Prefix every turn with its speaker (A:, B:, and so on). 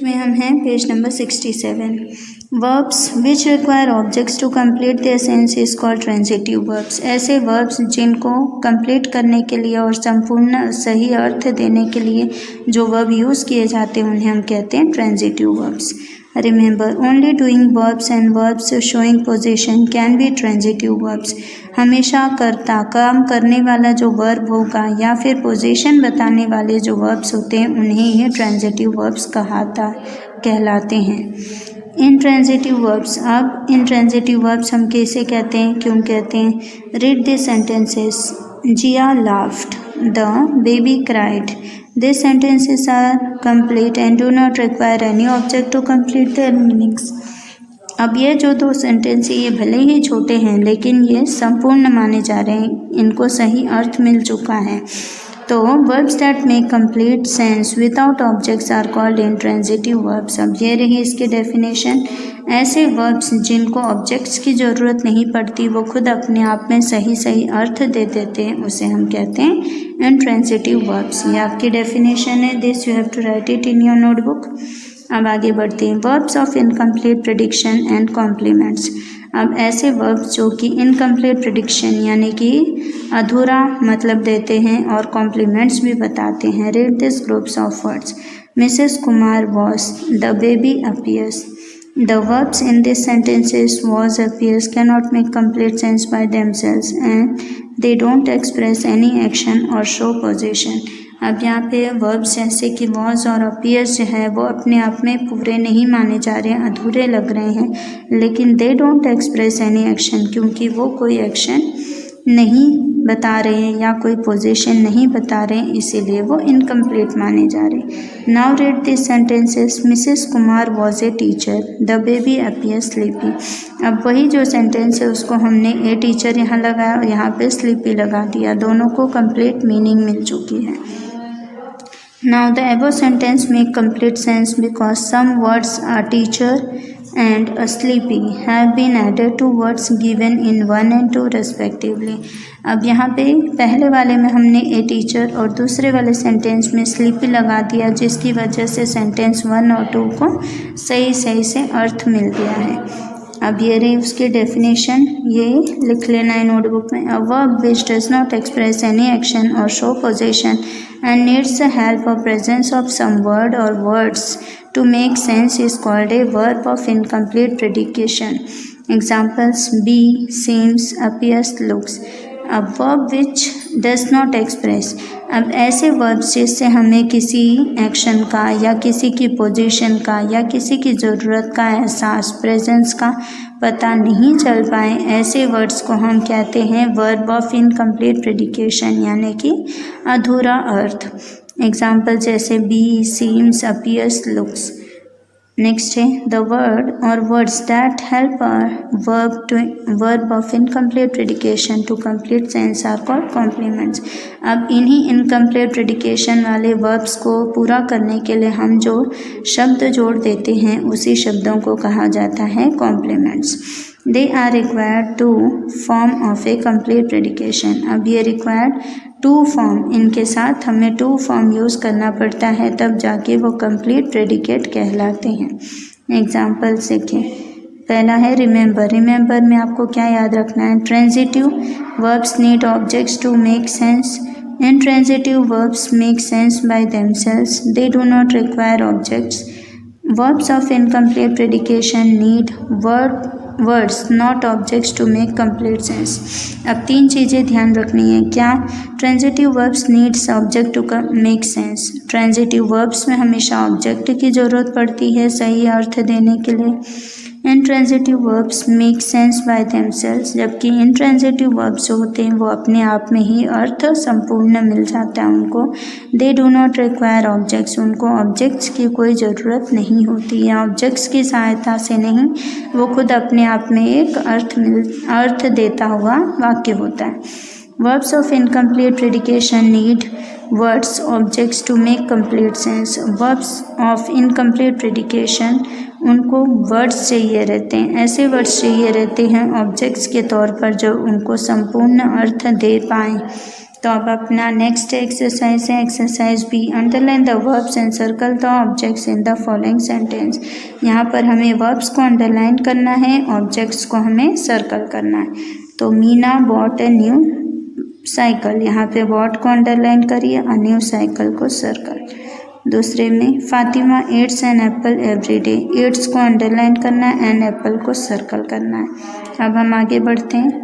A: में हम हैं page number 67। Verbs which require objects to complete their sense is called transitive verbs. ऐसे verbs जिनको कंप्लीट करने के लिए और संपूर्ण सही अर्थ देने के लिए जो वर्ब यूज़ किए जाते हैं उन्हें हम कहते हैं transitive verbs. Remember only doing verbs and verbs showing position can be transitive verbs. हमेशा करता काम करने वाला जो वर्ब होगा या फिर पोजीशन बताने वाले जो वर्ब्स होते हैं उन्हें ही ट्रांजिटिव वर्ब्स कहलाते हैं। इनट्रांजिटिव वर्ब्स, अब इनट्रांजिटिव वर्ब्स हम कैसे कहते हैं, क्यों कहते हैं? Read this sentences. Jiya laughed, the baby cried. These sentences are complete and do not require any object to complete their meanings. अब ये जो दो सेंटेंस ये भले ही छोटे हैं लेकिन ये संपूर्ण माने जा रहे हैं, इनको सही अर्थ मिल चुका है। तो verbs that make complete sense without objects are called intransitive verbs। अब ये रही इसकी डेफिनेशन। ऐसे verbs जिनको ऑब्जेक्ट्स की ज़रूरत नहीं पड़ती, वो खुद अपने आप में सही सही अर्थ दे देते हैं, उसे हम कहते हैं intransitive verbs। ये आपकी डेफिनेशन है। This you have to write it in your notebook. अब आगे बढ़ते हैं। verbs of incomplete prediction and complements। अब ऐसे वर्ब्स जो कि इनकम्प्लीट प्रेडिक्शन यानी कि अधूरा मतलब देते हैं और कॉम्प्लीमेंट्स भी बताते हैं। Read this groups of words. Mrs Kumar was, the baby appears. The verbs in this sentences was appears cannot make complete sense by themselves and they don't express any action or show position. अब यहाँ पे verbs जैसे कि was और appears जो है वो अपने आप में पूरे नहीं माने जा रहे हैं, अधूरे लग रहे हैं, लेकिन they don't express any action, क्योंकि वो कोई एक्शन नहीं बता रहे हैं या कोई पोजीशन नहीं बता रहे हैं, इसीलिए वो इनकम्प्लीट माने जा रहे हैं। Now read this sentences. Mrs Kumar was a teacher, the baby appears sleepy. अब वही जो सेंटेंस है उसको हमने ए टीचर यहाँ लगाया और यहाँ पे स्लीपी लगा दिया, दोनों को कंप्लीट मीनिंग मिल चुकी है। Now the above sentence make complete sense because some words a teacher and a sleepy have been added to words given in 1 and 2 respectively। अब यहाँ पे पहले वाले में हमने ए टीचर और दूसरे वाले सेंटेंस में स्लीपी लगा दिया, जिसकी वजह से सेंटेंस 1 और 2 को सही से अर्थ मिल गया है। अब ये रही उसकी डेफिनेशन, ये लिख लेना है नोटबुक में। A verb which does not express any action or show position and needs the help or presence of some word or words to make sense is called a verb of incomplete predication. Examples: be, seems, appears, looks. A verb which does not express। अब ऐसे verbs जिससे हमें किसी action का या किसी की position का या किसी की ज़रूरत का एहसास, प्रेजेंस का पता नहीं चल पाए, ऐसे वर्ड्स को हम कहते हैं वर्ब ऑफ इनकम्प्लीट प्रेडिकेशन यानी कि अधूरा अर्थ। एग्जाम्पल जैसे be, seems, appears, looks. Next है the word or words that help verb of incomplete predication to complete sense are called complements. अब इन्हीं इनकम्प्लीट प्रेडिकेशन वाले वर्ब्स को पूरा करने के लिए हम जो शब्द जोड़ देते हैं उसी शब्दों को कहा जाता है complements. They are required to form of a complete predication. अब ये रिक्वायर्ड टू फॉर्म, इनके साथ हमें टू फॉर्म यूज़ करना पड़ता है, तब जाके वो कंप्लीट प्रेडिकेट कहलाते हैं। एग्जाम्पल्स देखिए। पहला है रिमेंबर। रिमेंबर में आपको क्या याद रखना है? Transitive verbs need objects to make sense. Intransitive verbs make sense by themselves, they do not require objects. Verbs of incomplete predication need words not objects to make complete sense. अब 3 चीज़ें ध्यान रखनी है। क्या? Transitive verbs needs object to make sense. Transitive verbs में हमेशा object की ज़रूरत पड़ती है सही अर्थ देने के लिए। Intransitive verbs make sense by themselves, जबकि इनट्रांजिटिव वर्ब्स जो होते हैं वो अपने आप में ही अर्थ संपूर्ण मिल जाता है उनको। दे डू नॉट रिक्वायर ऑब्जेक्ट्स, उनको ऑब्जेक्ट्स की कोई ज़रूरत नहीं होती या ऑब्जेक्ट्स की सहायता से नहीं, वो खुद अपने आप में एक अर्थ देता हुआ वाक्य होता है। Verbs of incomplete predication need words objects to make complete sense. Verbs of incomplete predication उनको वर्ड्स चाहिए रहते हैं, ऐसे वर्ड्स चाहिए रहते हैं ऑब्जेक्ट्स के तौर पर जो उनको संपूर्ण अर्थ दे पाएँ। तो अब अपना नेक्स्ट एक्सरसाइज है exercise B, underline the verbs and circle the objects in the following sentence. यहाँ पर हमें वर्ब्स को अंडरलाइन करना है, ऑब्जेक्ट्स को हमें सर्कल करना है। तो Meena bot a new cycle, यहाँ पे बॉट को अंडरलाइन करिए और न्यू साइकिल को सर्कल। दूसरे में Fatima eats an apple every day, eats को अंडरलाइन करना है, एन एप्पल को सर्कल करना है। अब हम आगे बढ़ते हैं।